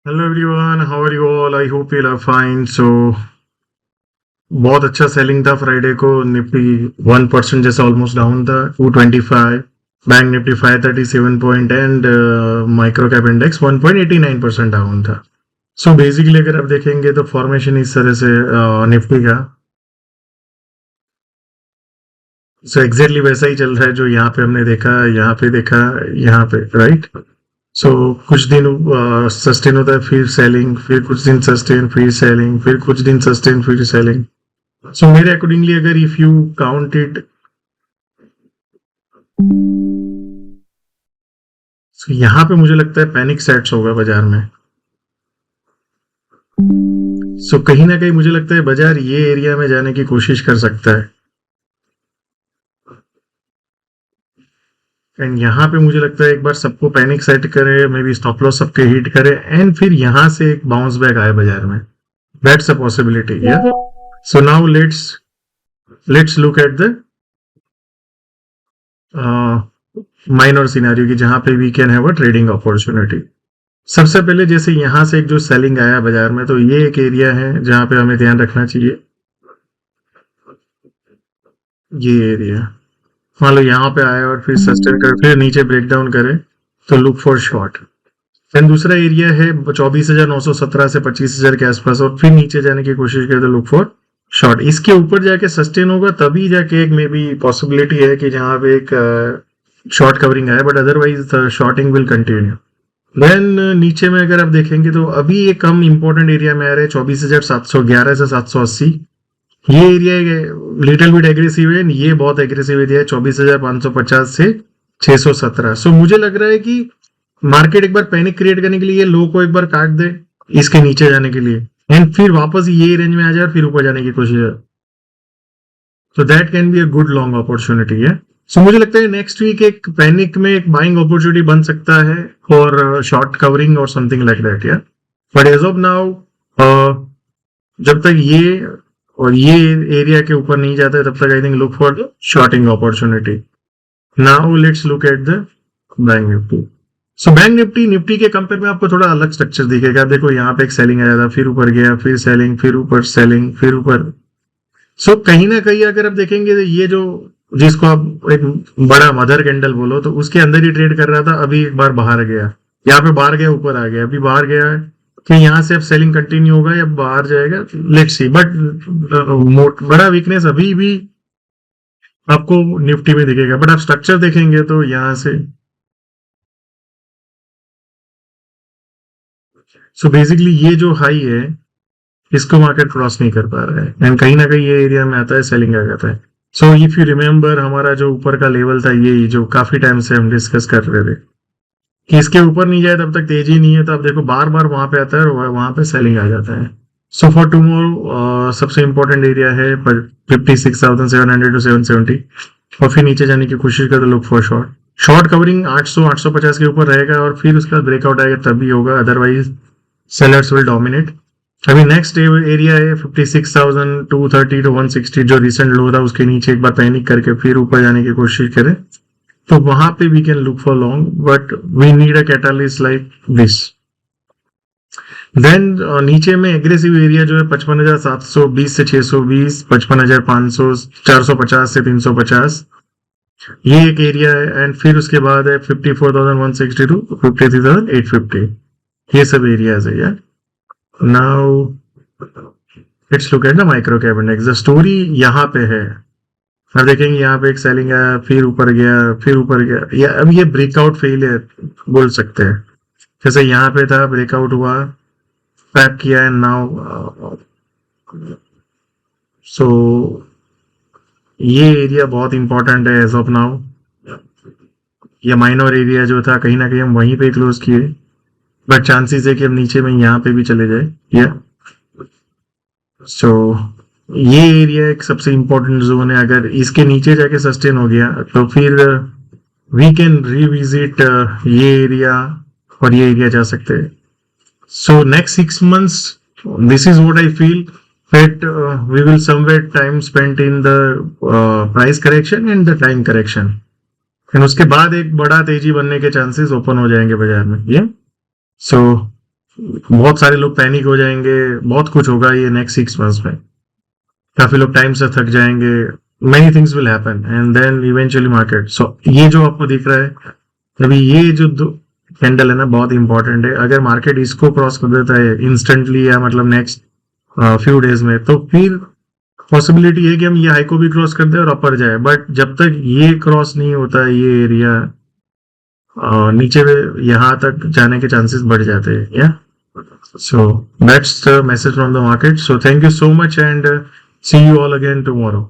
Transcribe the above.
Hello everyone, how are you all? I hope you are fine. बहुत अच्छा selling था Friday को। Nifty 1% जैसा ऑलमोस्ट डाउन था, 225। Bank Nifty 537 point and micro cap index 1.89% down था। So basically अगर आप देखेंगे तो फॉर्मेशन इस तरह से निफ्टी का एग्जैक्टली वैसा ही चल रहा है जो यहाँ पे हमने देखा, यहाँ पे देखा, यहाँ पे, राइट। सो कुछ दिन सस्टेन होता है, फिर सेलिंग, फिर कुछ दिन सस्टेन, फिर सेलिंग, फिर कुछ दिन सस्टेन, फिर सेलिंग। सो मेरे अकॉर्डिंगली अगर इफ यू काउंट इट, यहाँ पे मुझे लगता है पैनिक सेट्स होगा बाजार में। कहीं ना कहीं मुझे लगता है बाजार ये एरिया में जाने की कोशिश कर सकता है। एंड यहाँ पे मुझे लगता है एक बार सबको पैनिक सेट करे, मे बी स्टॉप लॉस सबके हिट करे एंड फिर यहाँ से एक बाउंस बैक आए बाजार में। That's a possibility. या so now let's look at the minor scenario की जहां पे we can have a trading opportunity. सबसे पहले जैसे यहां से एक जो सेलिंग आया बाजार में, तो ये एक एरिया है जहां पे हमें ध्यान रखना चाहिए। ये एरिया मान लो यहाँ पे आया और फिर सस्टेन करे, फिर नीचे ब्रेकडाउन करे, तो लुक फॉर शॉर्ट। फिर दूसरा एरिया है 24,917 से 25,000 के आसपास, और फिर नीचे जाने की कोशिश करे तो लुक फॉर शॉर्ट। इसके ऊपर जाके सस्टेन होगा तभी जाके एक मे बी पॉसिबिलिटी है कि जहां पे एक शॉर्ट कवरिंग आए, but otherwise shorting will continue. Then नीचे में अगर आप देखेंगे तो अभी ये कम इंपॉर्टेंट एरिया में आ रहे हैं 24,711 से 780। ये एरिया लिटिल बिट एग्रेसिव है, ये बहुत एग्रेसिव एरिया है 24,550 से 617। सो मुझे लग रहा है कि मार्केट एक बार पैनिक क्रिएट करने के लिए लो को एक बार काट दे इसके नीचे जाने के लिए, एंड फिर वापस ये रेंज में आ जाए, फिर ऊपर जाने की कोशिश है। तो that can be a good long opportunity है। सो मुझे लगता है नेक्स्ट वीक एक पैनिक में एक बाइंग अपॉर्चुनिटी बन सकता है फॉर शॉर्ट कवरिंग और समथिंग लाइक दैट। या बट एज ऑफ नाउ जब तक ये और ये एरिया के ऊपर नहीं जाता है तब तक I think look for the shorting opportunity. Now let's look at the Bank Nifty. So Bank Nifty के कंपेयर में आपको थोड़ा अलग स्ट्रक्चर दिखेगा। देखो यहाँ पे एक सेलिंग आया था, फिर ऊपर गया, फिर सेलिंग, फिर ऊपर सेलिंग, फिर ऊपर। सो कहीं ना कहीं अगर आप देखेंगे तो ये जो जिसको आप एक बड़ा मदर कैंडल बोलो, तो उसके अंदर ही ट्रेड कर रहा था, अभी एक बार बाहर गया, यहाँ पे बाहर गया, ऊपर आ गया, अभी बाहर गया है कि यहाँ से अब सेलिंग कंटिन्यू होगा या बाहर जाएगा, लेट्स सी। बट बड़ा वीकनेस अभी भी आपको निफ्टी में दिखेगा। बट आप स्ट्रक्चर देखेंगे तो यहाँ से सो बेसिकली ये जो हाई है इसको मार्केट क्रॉस नहीं कर पा रहा है, एंड कहीं ना कहीं ये एरिया में आता है, सेलिंग आ जाता है। सो इफ यू रिमेम्बर हमारा जो ऊपर का लेवल था, ये जो काफी टाइम से हम डिस्कस कर रहे थे कि इसके ऊपर नहीं जाए तब तक तेजी नहीं है, तो आप देखो बार बार वहां पे आता है और वहां पे सेलिंग आ जाता है। सो फॉर टुमारो सबसे इंपॉर्टेंट एरिया है 56,700 टू 770, और फिर नीचे जाने की कोशिश कर, लुक फॉर शॉर्ट कवरिंग 800-850 के ऊपर रहेगा, और फिर उसका ब्रेकआउट आएगा तभी होगा, अदरवाइज सेलर्स विल डोमिनेट। अभी नेक्स्ट एरिया है 56,230 टू 160, जो रिसेंट लो था उसके नीचे एक बार पैनिक करके फिर ऊपर जाने की कोशिश करें, तो वहां पे we can look for long, but we need a catalyst like this. Then नीचे में एग्रेसिव एरिया जो है 55,720 से 620, 55,500, 450 से 350, ये एक एरिया है। एंड फिर उसके बाद है 54,160 टू 53,850, ये सब एरियाज है यार। Now let's look at the micro cap index. The story यहाँ पे है, अब देखेंगे यहाँ पे एक सेलिंग आया, फिर ऊपर गया, फिर ऊपर गया, या अब ये ब्रेकआउट फेलियर बोल सकते हैं। जैसे यहाँ पे था, ब्रेकआउट हुआ, पैक किया है, नाउ सो ये एरिया बहुत इंपॉर्टेंट है एज ऑफ नाउ। ये माइनर एरिया जो था कहीं ना कहीं हम वहीं पे क्लोज किए, बट चांसेस है कि हम नीचे में यहाँ पे भी चले जाए। या सो ये एरिया एक सबसे इंपॉर्टेंट जोन है। अगर इसके नीचे जाके सस्टेन हो गया तो फिर वी कैन रिविजिट ये एरिया, और ये एरिया जा सकते हैं। So next 6 months, this is what I feel that we will somewhere time spent in the price correction and the time correction, and उसके बाद एक बड़ा तेजी बनने के चांसेस ओपन हो जाएंगे बाजार में। ये सो बहुत सारे लोग पैनिक हो जाएंगे, बहुत कुछ होगा ये नेक्स्ट 6 मंथ्स में, काफी लोग टाइम से थक जाएंगे, many things will happen and then eventually market. So ये जो आपको दिख रहा है अभी, ये जो दो कैंडल है ना बहुत इंपॉर्टेंट है। अगर मार्केट इसको क्रॉस कर देता है इंस्टेंटली या मतलब नेक्स्ट फ्यू डेज में, तो फिर पॉसिबिलिटी है कि हम ये हाई को भी क्रॉस कर दे और अपर जाए। बट जब तक ये क्रॉस नहीं होता है ये एरिया, नीचे यहाँ तक जाने के चांसेस बढ़ जाते हैं। या so that's the message from the market. So thank you so much and see you all again tomorrow.